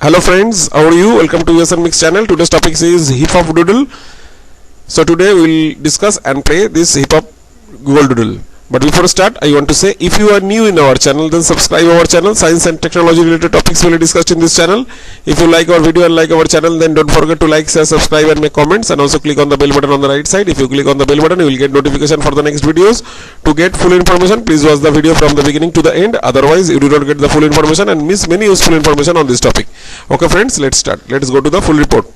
Hello friends, how are you? Welcome to USN Mix channel. Today's topic is hip hop doodle. So today we will discuss and play this hip hop Google doodle. But before start, I want to say if you are new in our channel, then subscribe our channel. Science and technology related topics will be discussed in this channel. If you like our video and like our channel, then don't forget to like, share, subscribe and make comments, and also click on the bell button on the right side. If you click on the bell button, you will get notification for the next videos. To get full information, please watch the video from the beginning to the end. Otherwise, you do not get the full information and miss many useful information on this topic. Okay friends, let's start. Let's go to the full report.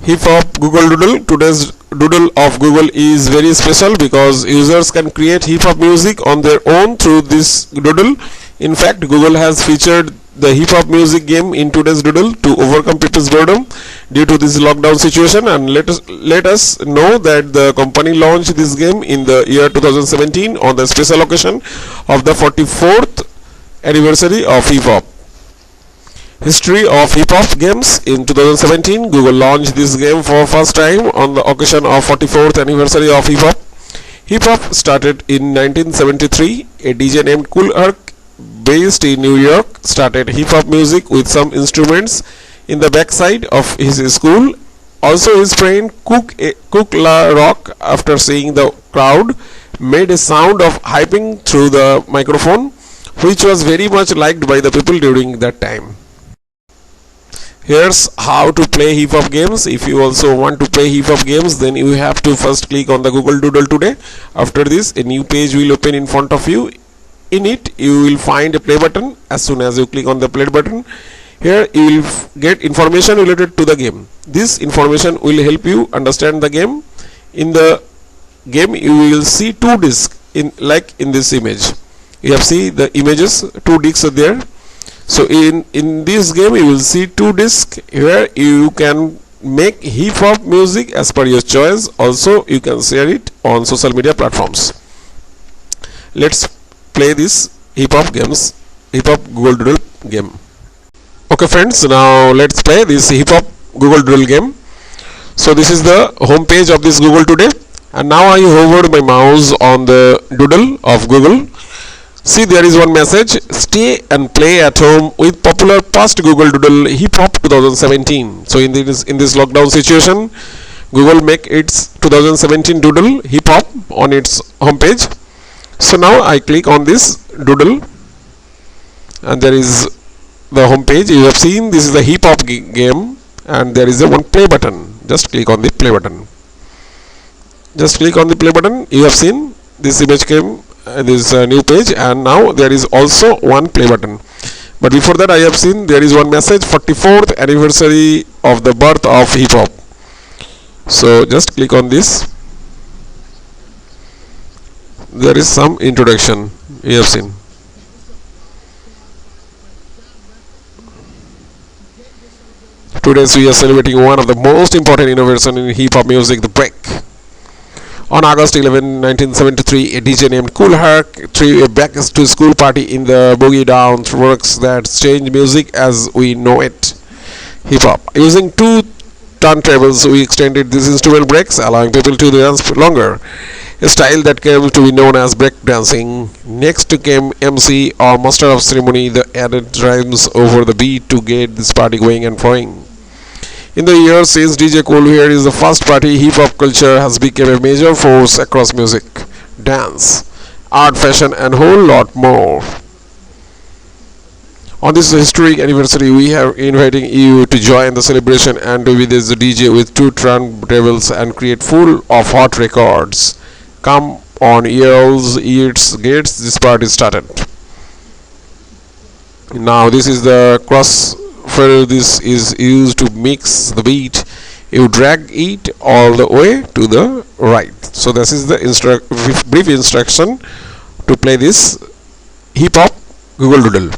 Hip hop Google doodle. Today's doodle of Google is very special because users can create hip hop music on their own through this doodle. In fact, Google has featured the hip hop music game in today's doodle to overcome people's boredom due to this lockdown situation, and let us know that the company launched this game in the year 2017 on the special occasion of the 44th anniversary of hip hop. History of hip hop games. In 2017, Google launched this game for first time on the occasion of 44th anniversary of hip hop. Hip hop started in 1973. A DJ named Kool Herc, based in New York, started hip hop music with some instruments in the backside of his school. Also, his friend Cook La Rock, after seeing the crowd, made a sound of hyping through the microphone, which was very much liked by the people during that time. Here's how to play hip hop games. If you also want to play hip hop games, then you have to first click on the Google Doodle today. After this, a new page will open in front of you. In it, you will find a play button. As soon as you click on the play button, here you will get information related to the game. This information will help you understand the game. In the game, you will see two discs like in this image. You have seen the images, two discs are there. So in this game you will see two discs. Here you can make hip hop music as per your choice. Also you can share it on social media platforms. Let's play this hip hop Google Doodle game. Okay friends, now let's play this hip hop Google Doodle game. So this is the home page of this Google today, and now I hovered my mouse on the doodle of Google. See, there is one message: stay and play at home with popular past Google Doodle Hip Hop 2017. So in this lockdown situation, Google make its 2017 Doodle Hip Hop on its homepage. So now I click on this doodle, and there is the homepage. You have seen this is the hip hop game, and there is a one play button. Just click on the play button. Just click on the play button. You have seen this image came. This new page, and now there is also one play button. But before that, I have seen there is one message: 44th anniversary of the birth of hip hop. So just click on this. There is some introduction. You have seen. Today we are celebrating one of the most important innovations in hip hop music, the break. On August 11, 1973, a DJ named Kool Herc threw a back to school party in the boogie down works that changed music as we know it, hip hop. Using two turntables, we extended these instrument breaks, allowing people to dance longer, a style that came to be known as break dancing. Next came MC, or master of ceremony, that added rhymes over the beat to get this party going and flowing. In the years since DJ Kool here is the first party, hip hop culture has become a major force across music, dance, art, fashion, and whole lot more. On this historic anniversary, we are inviting you to join the celebration and to be this DJ with two turntables and create full of hot records. Come on, yells, eats, gets this party started. Now this is the cross. For this is used to mix the beat. You drag it all the way to the right. So this is the brief instruction to play this hip hop Google Doodle.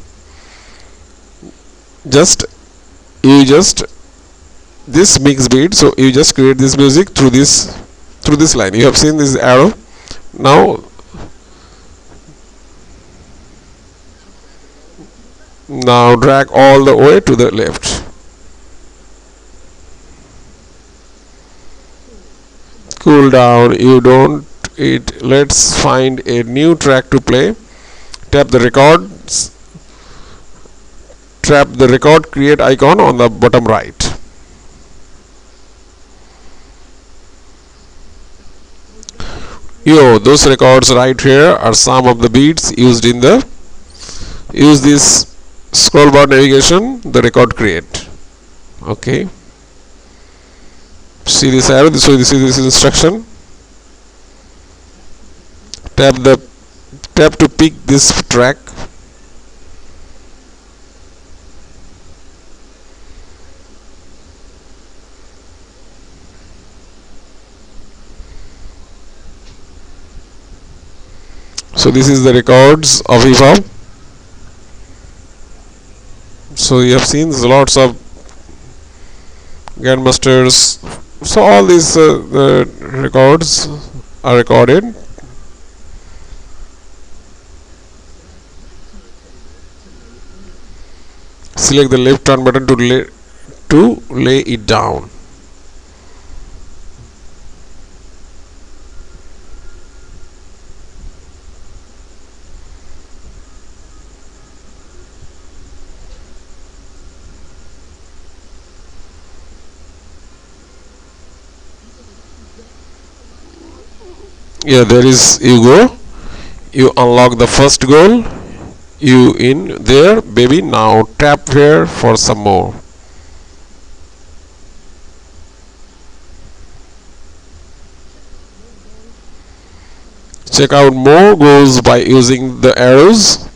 This mix beat. So you just create this music through this line. You have seen this arrow. Now drag all the way to the left. Cool down. Let's find a new track to play. Tap the records tap the record create icon on the bottom right. Those records right here are some of the beats used in the use this scroll bar navigation, the record create. Okay, see this arrow, this is this instruction. Tap to pick this track. So this is the records of hip hop. So you have seen lots of grandmasters. So all these records are recorded. Select the left turn button to lay it down. Yeah, there is, you go, you unlock the first goal, you in there baby. Now tap here for some more. Check out more goals by using the arrows.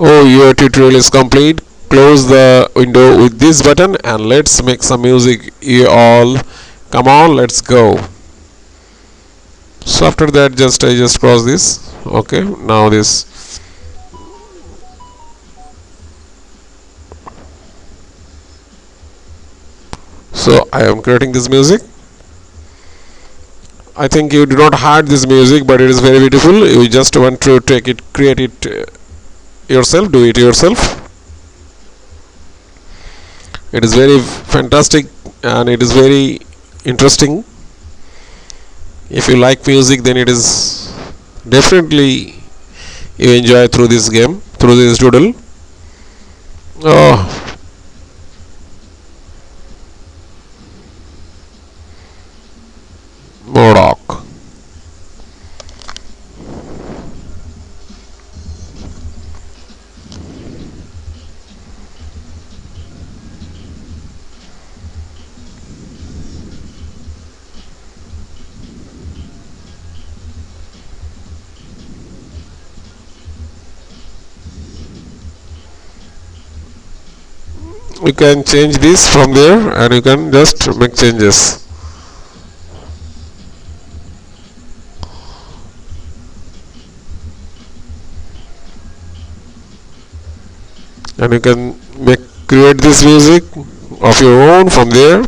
Oh, your tutorial is complete. Close the window with this button and let's make some music. You all come on, let's go. So after that I just cross this. Okay, now this. So I am creating this music. I think you do not hide this music, but it is very beautiful. You just want to take it, create it yourself, do it yourself. It is very fantastic and it is very interesting. If you like music, then it is definitely you enjoy through this game, through this doodle. Oh, Modoc. You can change this from there and you can just make changes. And you can create this music of your own from there.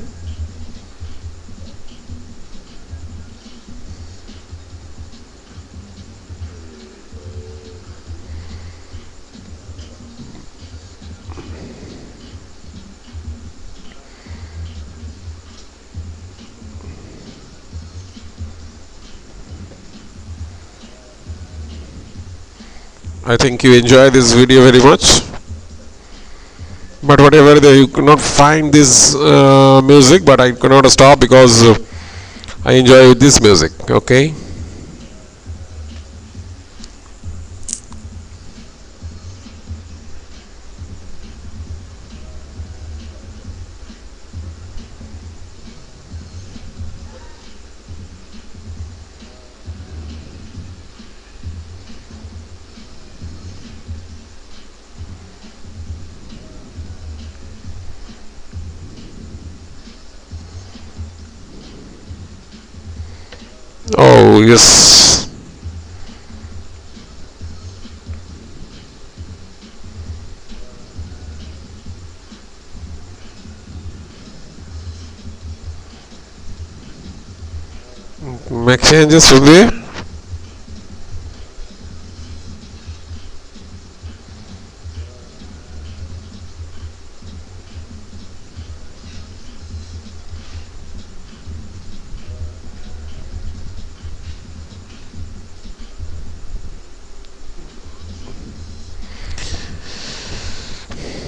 I think you enjoy this video very much. But whatever, you cannot find this music, but I cannot stop because I enjoy this music. Okay. Oh yes. Make changes from there.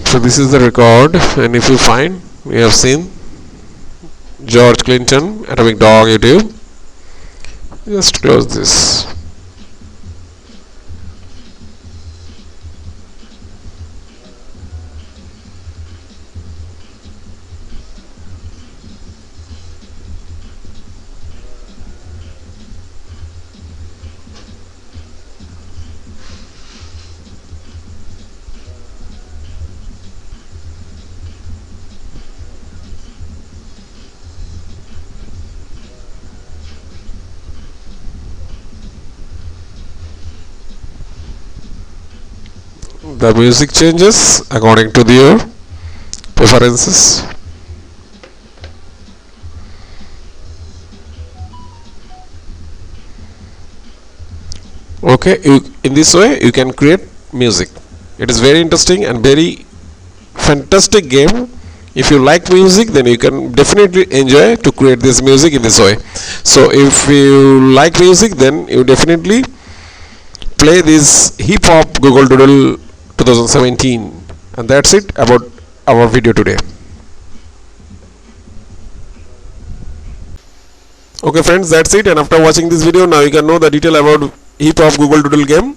So this is the record, and if you find, we have seen George Clinton, Atomic Dog, YouTube. Just close this. The music changes according to your preferences. Okay, in this way you can create music. It is very interesting and very fantastic game. If you like music, then you can definitely enjoy to create this music in this way. So if you like music, then you definitely play this hip hop Google Doodle 2017. And that's it about our video today. Okay friends, that's it, and after watching this video, now you can know the detail about hip hop Google Doodle game.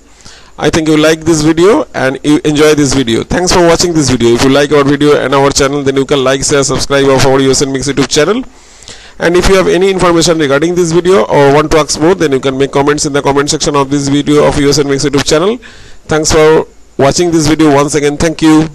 I think you like this video and you enjoy this video. Thanks for watching this video. If you like our video and our channel, then you can like, share, subscribe of our USN Mix YouTube channel. And if you have any information regarding this video or want to ask more, then you can make comments in the comment section of this video of USN Mix YouTube channel. Thanks for watching this video once again. Thank you.